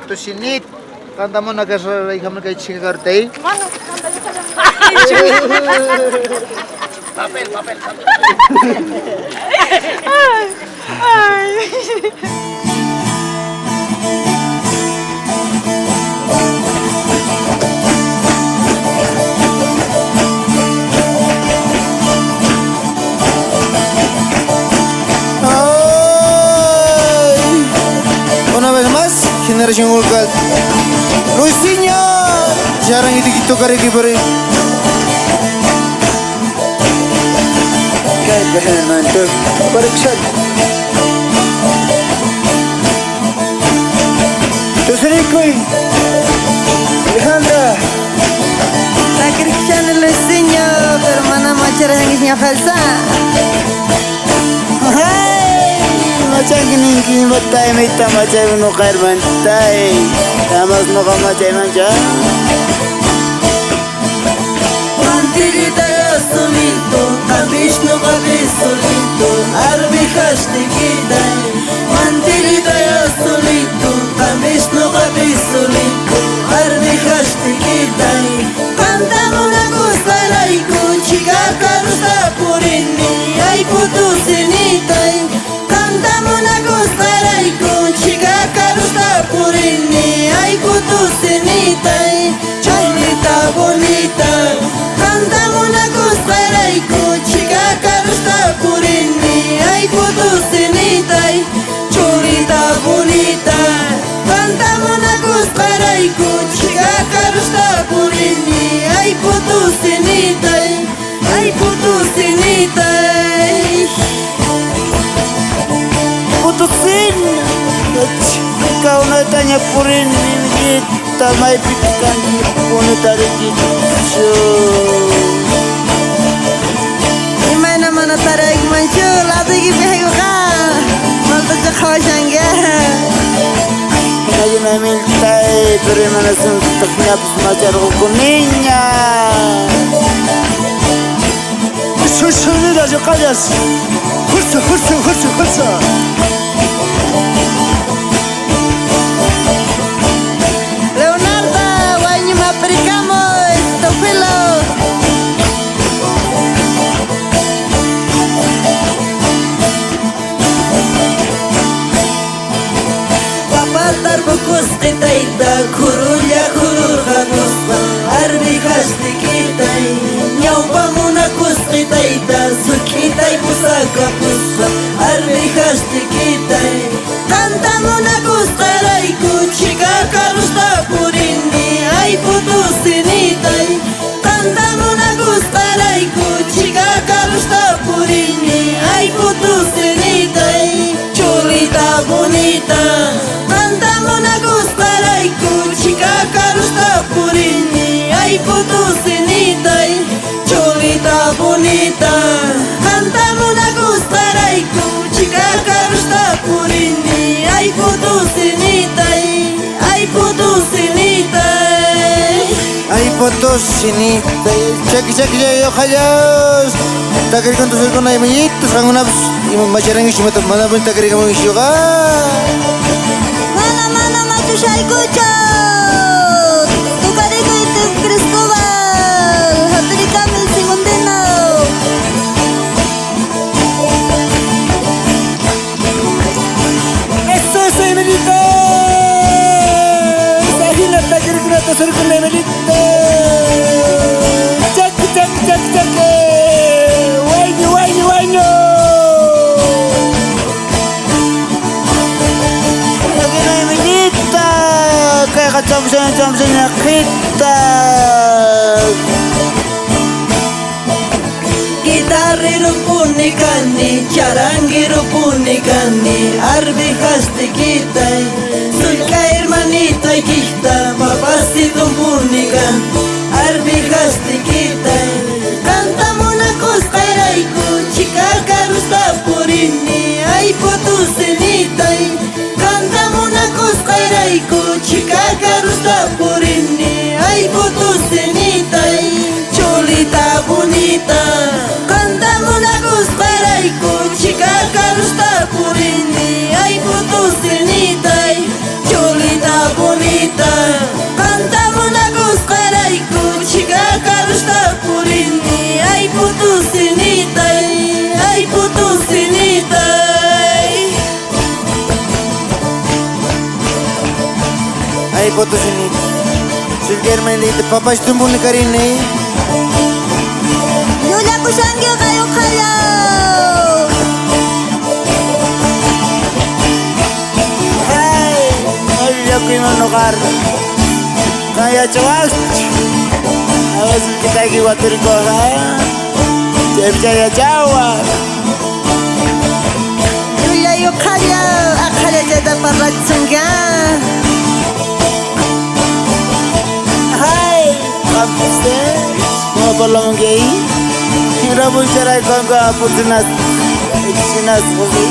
tu sinit. Kanta mo na kasaray kami kay Chika Kartay. Mano, kanta niyo ka lang. Papel, papel, papel. Ay. Una vez más, Generación Volcal. Luisinho! Jarang itu kari kibari. Kahit bahan mantuk, bariksan. Tusrikoy. Lihanda. La Cristiano Luisinho, pero mana macam hangisnya falsa. Macam kini batai mita macam no kair bantai. Tamas no kama macam macam. Mantirita ya solito, kabish no kabish solito, arbijas te quitan. Mantirita ya solito, kabish no kabish solito, arbijas te quitan. Cantamos una cosa laico, chica carusa por inni, ay puto cenita. Cantamos una cosa laico, chica carusa por inni, ay puto cenita. Cholita bonita. Cantamos una cosa laico, chica carusa por inni, ay puto cenita. Cholita bonita. Cantamos una cosa laico, chica carusa por inni, ay puto cenita. Ay puto cenita. Putusin. Ikaw na tanya purin kita may pikan puno tadi gitu. Imana mana tarik mancul, atau gitu ya kan? Malah tak khawasan ya. Lagi na mintai pero mana suntuk nyapus macar kuninya. Susunod aja kajas. Hursa. Leonardo, wanyi maprikamos, tofilo. Papatar bukus titaita, kurulya kurur kabuspa, arbi kasti kitai, nyau pamuna kus titaita, sukitai pusaka puspa, arbi kasti kitai. Cantamos una cosa laico, chica carusta purini, ay puto cenita. Cantamos una cosa laico, chica carusta purini, ay puto cenita. Cholita bonita. Cantamos una cosa laico, chica carusta purini, ay puto cenita. Cholita bonita. Cantamos una cosa laico, chica carusta purini, ay puto cenita. Ay puto cenita. Ay fotos sini. Cek yo kajas. Takir kan tusir kon ay mayit tusang una macarang isi mata mana pun takir kamu isi ka. Mana matu syai kucot. Tukari ko itu Cristobal. Hatri kami singundeno. Eso es Emelita. Sahila takir kuna tusir kon Emelita. Cek. Wanyo. Lagi na Emelita. Kaya kacamsan kita. Gitarrero punikani, charangero punikani, arbi hasti kitai. Sulka hermanito y kista, papacito punikan, arbi hasti kitai. Cantamos una cosa laico, chica carusta purini, ay puto cenita. Cantamos una cosa laico, chica carusta purini, ay puto cenita. Cholita bonita. Cantamos una cosa laico, chica carusta purini, ay puto cenita. Cholita bonita. Potosini. Sirgermeni de papas tumbuni karine. Yulia kusangyo kayo kayo. Hai, ay aku manukar. Kaya cawak. Awas kita ki watur ko ha. Jaya Jawa. Yulia yo kayo. Akala jada parlatsunga. Hai, kapse. Mau belum gay? Kira bicara kau putunas, istinas hobi.